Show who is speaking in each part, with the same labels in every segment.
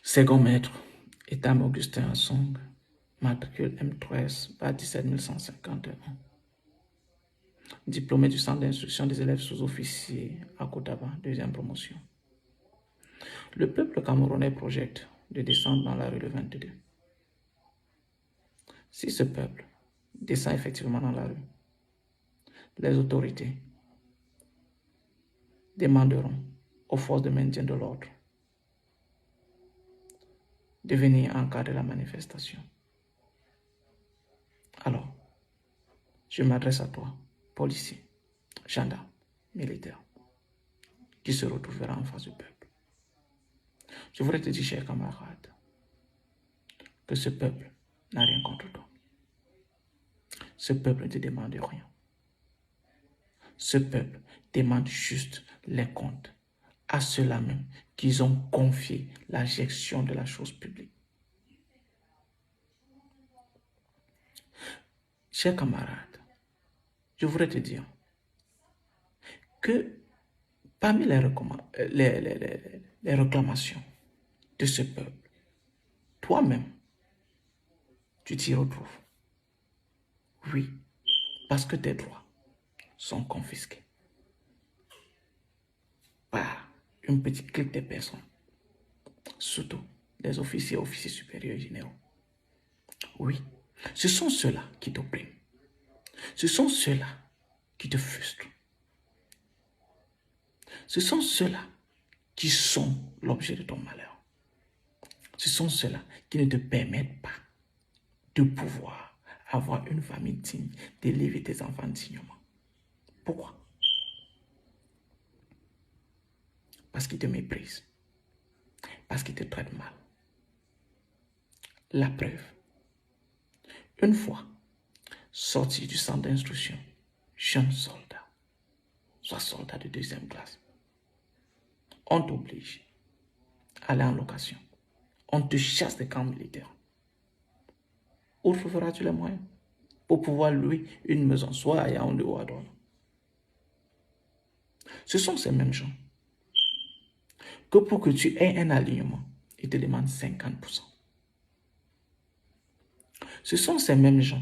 Speaker 1: Second maître, Étam Augustin Assong, matricule M3S, bas 17151. Diplômé du centre d'instruction des élèves sous-officiers à Kotaba, deuxième promotion. Le peuple camerounais projette de descendre dans la rue le 22. Si ce peuple descend effectivement dans la rue, les autorités demanderont aux forces de maintien de l'ordre de venir encadrer la manifestation. Alors, je m'adresse à toi, policier, gendarme, militaire, qui se retrouvera en face du peuple. Je voudrais te dire, chers camarades, que ce peuple n'a rien contre toi. Ce peuple ne te demande rien. Ce peuple demande juste les comptes à ceux-là même qu'ils ont confié la gestion de la chose publique. Chers camarades, je voudrais te dire que parmi les réclamations de ce peuple, toi-même, tu t'y retrouves. Oui, parce que tes droits sont confisqués par une petite clique de personnes, surtout les officiers supérieurs et généraux. Oui, ce sont ceux-là qui t'oppriment. Ce sont ceux-là qui te frustrent. Ce sont ceux-là qui sont l'objet de ton malheur. Ce sont ceux-là qui ne te permettent pas de pouvoir avoir une famille digne, d'élever tes enfants dignement. Pourquoi? Parce qu'ils te méprisent. Parce qu'ils te traitent mal. La preuve. Une fois sorti du centre d'instruction, jeune soldat, soit soldat de deuxième classe, on t'oblige à aller en location. On te chasse des camps militaires. Où trouveras-tu les moyens pour pouvoir louer une maison, soit à Yaoundé ou à Douala? Ce sont ces mêmes gens que pour que tu aies un alignement, ils te demandent 50%. Ce sont ces mêmes gens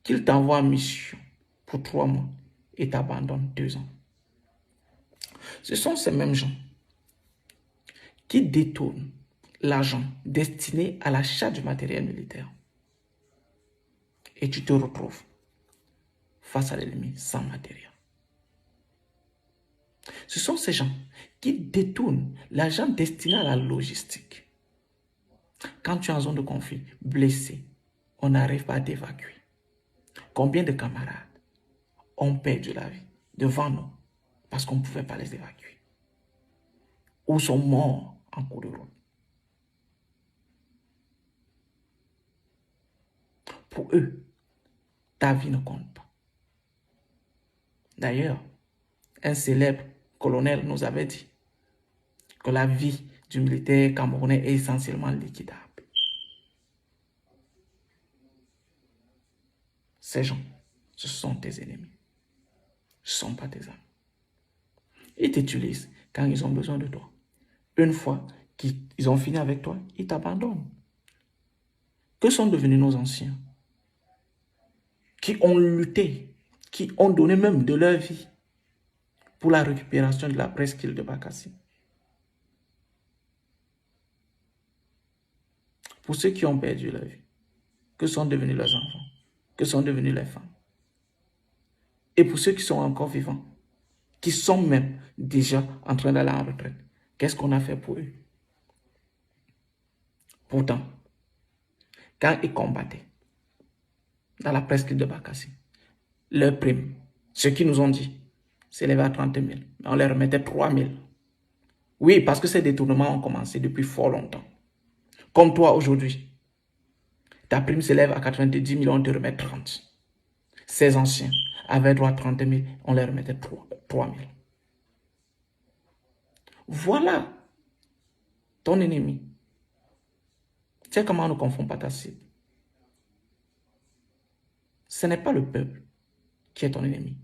Speaker 1: qu'ils t'envoient en mission pour 3 mois et t'abandonnent 2 ans. Ce sont ces mêmes gens qui détournent l'argent destiné à l'achat du matériel militaire. Et tu te retrouves face à l'ennemi sans matériel. Ce sont ces gens qui détournent l'argent destiné à la logistique. Quand tu es en zone de conflit, blessé, on n'arrive pas à t'évacuer. Combien de camarades ont perdu la vie devant nous parce qu'on ne pouvait pas les évacuer? Ou sont morts en cours de route? Pour eux, ta vie ne compte pas. D'ailleurs, un célèbre colonel nous avait dit que la vie du militaire camerounais est essentiellement liquidable. Ces gens, ce sont tes ennemis. Ce ne sont pas tes amis. Ils t'utilisent quand ils ont besoin de toi. Une fois qu'ils ont fini avec toi, ils t'abandonnent. Que sont devenus nos anciens? Qui ont lutté, qui ont donné même de leur vie pour la récupération de la presqu'île de Bakassi. Pour ceux qui ont perdu leur vie, que sont devenus leurs enfants? Que sont devenus les femmes? Et pour ceux qui sont encore vivants, qui sont même déjà en train d'aller en retraite, qu'est-ce qu'on a fait pour eux? Pourtant, quand ils combattaient dans la presqu'île de Bakassi, leur prime, ce qu'ils nous ont dit, s'élevait à 30 000. Mais on leur remettait 3 000. Oui, parce que ces détournements ont commencé depuis fort longtemps. Comme toi aujourd'hui, ta prime s'élève à 90 000, on te remet 30. Ces anciens avaient droit à 30 000, on leur remettait 3 000. Voilà ton ennemi. Tu sais comment on ne confond pas ta cible? Ce n'est pas le peuple qui est ton ennemi.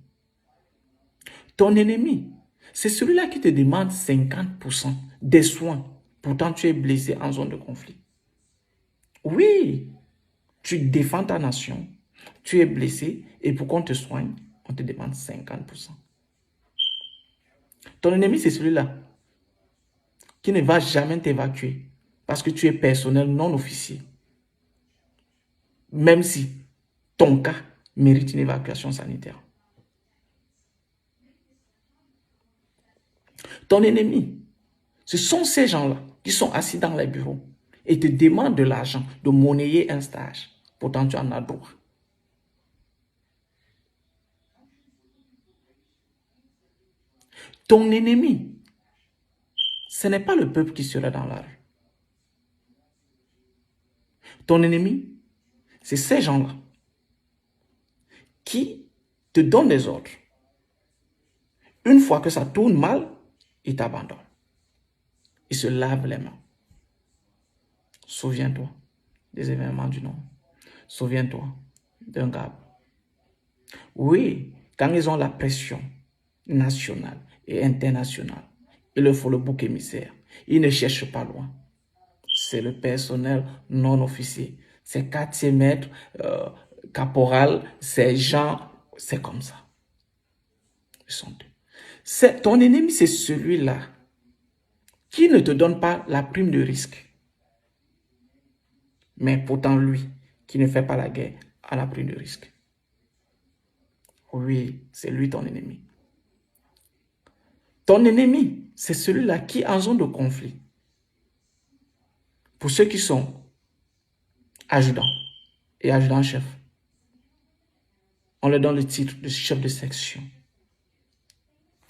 Speaker 1: Ton ennemi, c'est celui-là qui te demande 50% des soins Pourtant, tu es blessé en zone de conflit. Oui, tu défends ta nation, tu es blessé et pour qu'on te soigne, on te demande 50%. Ton ennemi, c'est celui-là qui ne va jamais t'évacuer parce que tu es personnel non officier. Même si ton cas mérite une évacuation sanitaire. Ton ennemi, ce sont ces gens-là qui sont assis dans les bureaux et te demandent de l'argent, de monnayer un stage. Pourtant, tu en as droit. Ton ennemi, ce n'est pas le peuple qui serait dans la rue. Ton ennemi, c'est ces gens-là qui te donnent des ordres. Une fois que ça tourne mal, ils t'abandonnent. Ils se lavent les mains. Souviens-toi des événements du Nord. Souviens-toi d'un gars. Oui, quand ils ont la pression nationale et internationale, il leur faut le bouc émissaire. Ils ne cherchent pas loin. C'est le personnel non officier. C'est quartier maître, caporal, c'est gens, c'est comme ça. Ils sont deux. Ton ennemi, c'est celui-là qui ne te donne pas la prime de risque. Mais pourtant, lui, qui ne fait pas la guerre, a la prime de risque. Oui, c'est lui ton ennemi. Ton ennemi, c'est celui-là qui, en zone de conflit, pour ceux qui sont adjudants et adjudants-chefs, on leur donne le titre de chef de section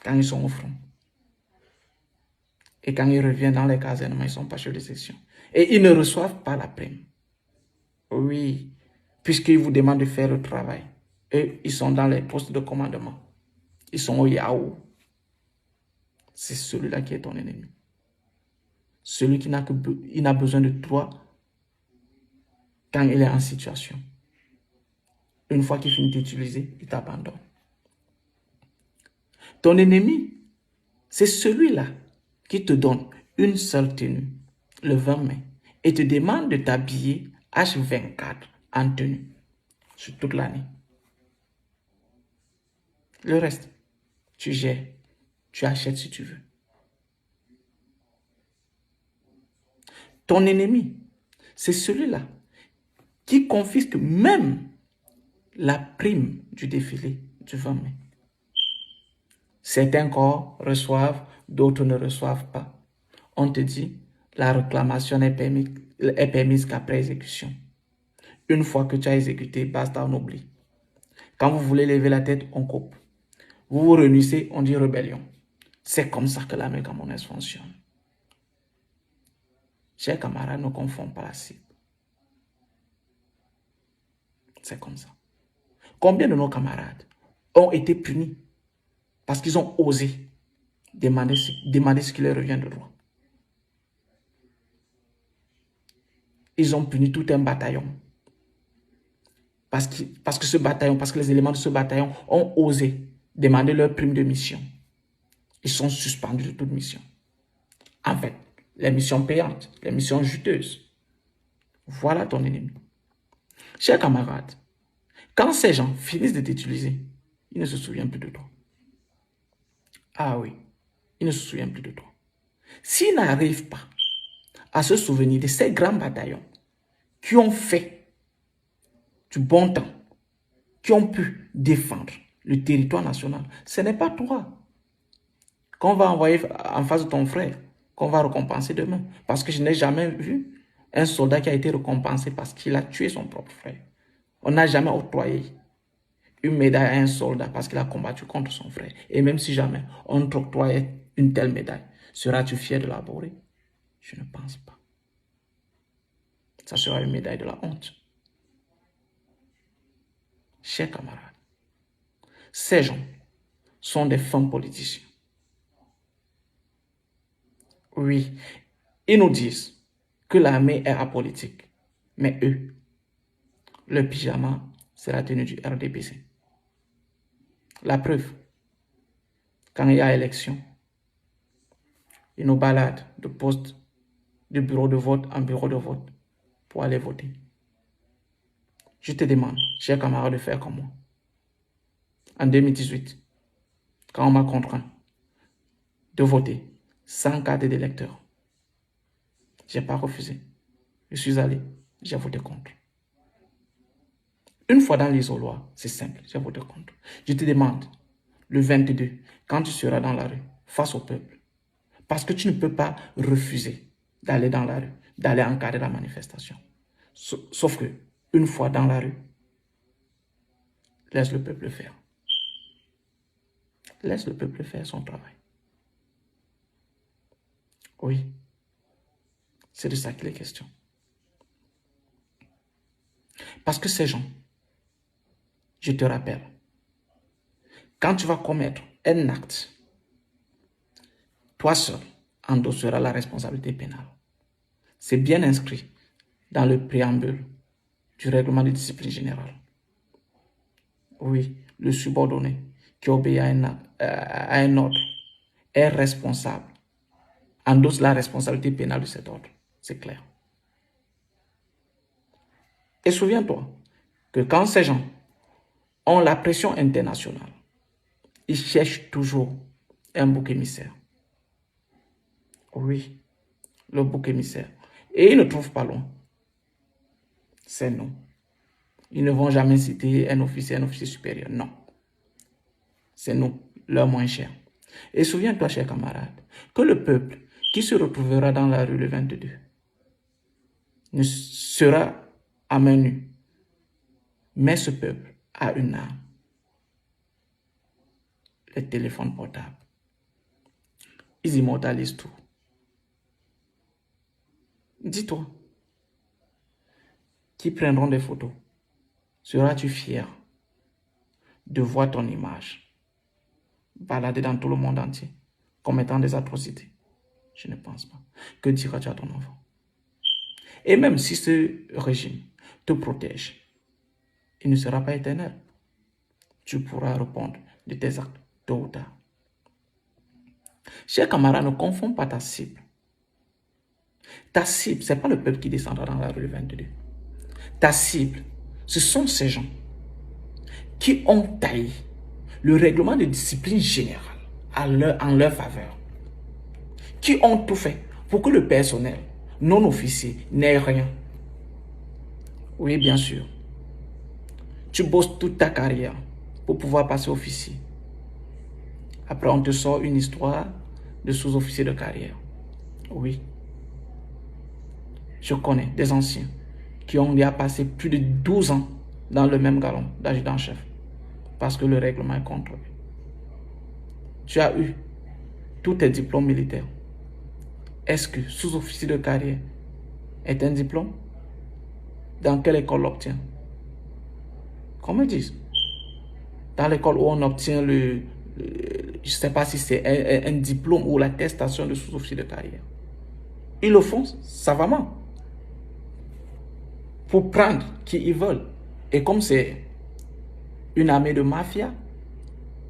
Speaker 1: quand ils sont au front. Et quand ils reviennent dans les casernements, ils ne sont pas chefs de section. Et ils ne reçoivent pas la prime. Oui, puisqu'ils vous demandent de faire le travail. Eux, ils sont dans les postes de commandement. Ils sont au Yahoo. C'est celui-là qui est ton ennemi. Celui qui n'a besoin de toi quand il est en situation. Une fois qu'il finit d'utiliser, il t'abandonne. Ton ennemi, c'est celui-là qui te donne une seule tenue, le 20 mai, et te demande de t'habiller H24 en tenue sur toute l'année. Le reste, tu gères, tu achètes si tu veux. Ton ennemi, c'est celui-là qui confisque même la prime du défilé du 20 mai. Certains corps reçoivent, d'autres ne reçoivent pas. On te dit, la réclamation est permise qu'après exécution. Une fois que tu as exécuté, basta, on oublie. Quand vous voulez lever la tête, on coupe. Vous vous réunissez, on dit rébellion. C'est comme ça que l'armée camerounaise fonctionne. Chers camarades, ne confondons pas la cible. C'est comme ça. Combien de nos camarades ont été punis parce qu'ils ont osé demander ce qui leur revient de droit? Ils ont puni tout un bataillon. Parce que les éléments de ce bataillon ont osé demander leur prime de mission. Ils sont suspendus de toute mission. En fait, les missions payantes, les missions juteuses. Voilà ton ennemi. Chers camarades, quand ces gens finissent de t'utiliser, ils ne se souviennent plus de toi. Ah oui, ils ne se souviennent plus de toi. S'ils n'arrivent pas à se souvenir de ces grands bataillons qui ont fait du bon temps, qui ont pu défendre le territoire national, ce n'est pas toi qu'on va envoyer en face de ton frère, qu'on va récompenser demain. Parce que je n'ai jamais vu un soldat qui a été récompensé parce qu'il a tué son propre frère. On n'a jamais octroyé une médaille à un soldat parce qu'il a combattu contre son frère. Et même si jamais on t'octroyait une telle médaille, seras-tu fier de l'aborder? Je ne pense pas. Ça sera une médaille de la honte. Chers camarades, ces gens sont des femmes politiciens. Oui, ils nous disent que l'armée est apolitique. Mais eux, le pyjama, c'est la tenue du RDPC. La preuve, quand il y a élection, ils nous baladent de poste de bureau de vote en bureau de vote pour aller voter. Je te demande, chers camarades, de faire comme moi. En 2018, quand on m'a contraint de voter sans carte d'électeur, je n'ai pas refusé. Je suis allé, j'ai voté contre. Une fois dans l'isoloir, c'est simple, j'ai voté contre. Je te demande, le 22, quand tu seras dans la rue, face au peuple, parce que tu ne peux pas refuser d'aller dans la rue, d'aller encadrer la manifestation. Sauf que, une fois dans la rue, laisse le peuple faire. Laisse le peuple faire son travail. Oui, c'est de ça qu'il est question. Parce que ces gens, je te rappelle, quand tu vas commettre un acte, toi seul endosseras la responsabilité pénale. C'est bien inscrit dans le préambule du règlement de discipline générale. Oui, le subordonné qui obéit à un ordre est responsable, endosse la responsabilité pénale de cet ordre. C'est clair. Et souviens-toi que quand ces gens ont la pression internationale, ils cherchent toujours un bouc émissaire. Oui, le bouc émissaire. Et ils ne trouvent pas loin. C'est nous. Ils ne vont jamais citer un officier supérieur. Non. C'est nous, leur moins cher. Et souviens-toi, chers camarades, que le peuple qui se retrouvera dans la rue le 22 ne sera à main nue. Mais ce peuple a une arme. Les téléphones portables. Ils immortalisent tout. Dis-toi, qui prendront des photos, seras-tu fier de voir ton image balader dans tout le monde entier, commettant des atrocités? Je ne pense pas. Que diras-tu à ton enfant? Et même si ce régime te protège, il ne sera pas éternel. Tu pourras répondre de tes actes tôt ou tard. Chers camarades, ne confonds pas ta cible. Ta cible, ce n'est pas le peuple qui descendra dans la rue le 22. Ta cible, ce sont ces gens qui ont taillé le règlement de discipline générale en leur faveur, qui ont tout fait pour que le personnel non officier n'ait rien. Oui, bien sûr. Tu bosses toute ta carrière pour pouvoir passer officier. Après, on te sort une histoire de sous-officier de carrière. Oui. Je connais des anciens qui ont déjà passé plus de 12 ans dans le même galon d'adjudant-chef parce que le règlement est contre eux. Tu as eu tous tes diplômes militaires. Est-ce que sous-officier de carrière est un diplôme? Dans quelle école l'obtient? Qu'on me dise. Dans l'école où on obtient je ne sais pas si c'est un diplôme ou l'attestation de sous-officier de carrière. Ils le font savamment pour prendre qui ils veulent. Et comme c'est une armée de mafia,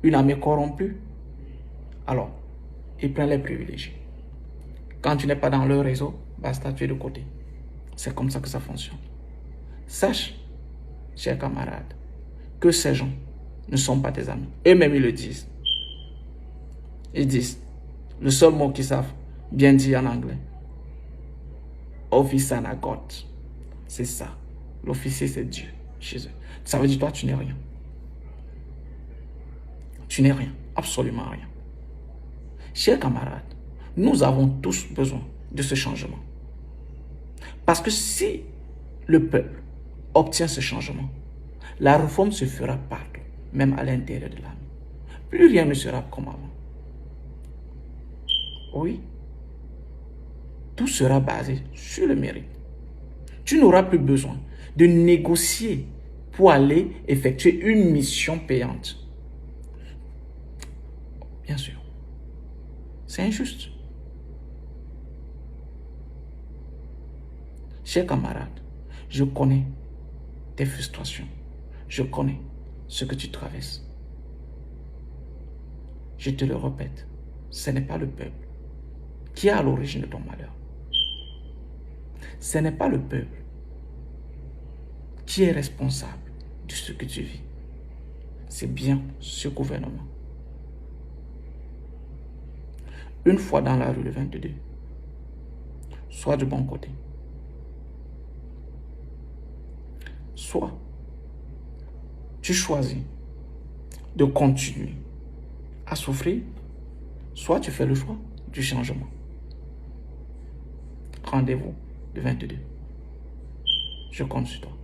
Speaker 1: une armée corrompue, alors ils prennent les privilégiés. Quand tu n'es pas dans leur réseau, basta, tu es de côté. C'est comme ça que ça fonctionne. Sache, chers camarades, que ces gens ne sont pas tes amis. Eux-mêmes, ils le disent. Ils disent, le seul mot qu'ils savent bien dire en anglais, officer na God. C'est ça. L'officier, c'est Dieu chez eux. Ça veut dire, toi, tu n'es rien. Tu n'es rien. Absolument rien. Chers camarades, nous avons tous besoin de ce changement. Parce que si le peuple obtient ce changement, la réforme se fera partout, même à l'intérieur de l'armée. Plus rien ne sera comme avant. Oui. Tout sera basé sur le mérite. Tu n'auras plus besoin de négocier pour aller effectuer une mission payante. Bien sûr. C'est injuste. Chers camarades, je connais tes frustrations. Je connais ce que tu traverses. Je te le répète, ce n'est pas le peuple qui est à l'origine de ton malheur. Ce n'est pas le peuple qui est responsable de ce que tu vis. C'est bien ce gouvernement. Une fois dans la rue le 22, sois du bon côté. Soit tu choisis de continuer à souffrir, soit tu fais le choix du changement. Rendez-vous le 22. Je compte sur toi.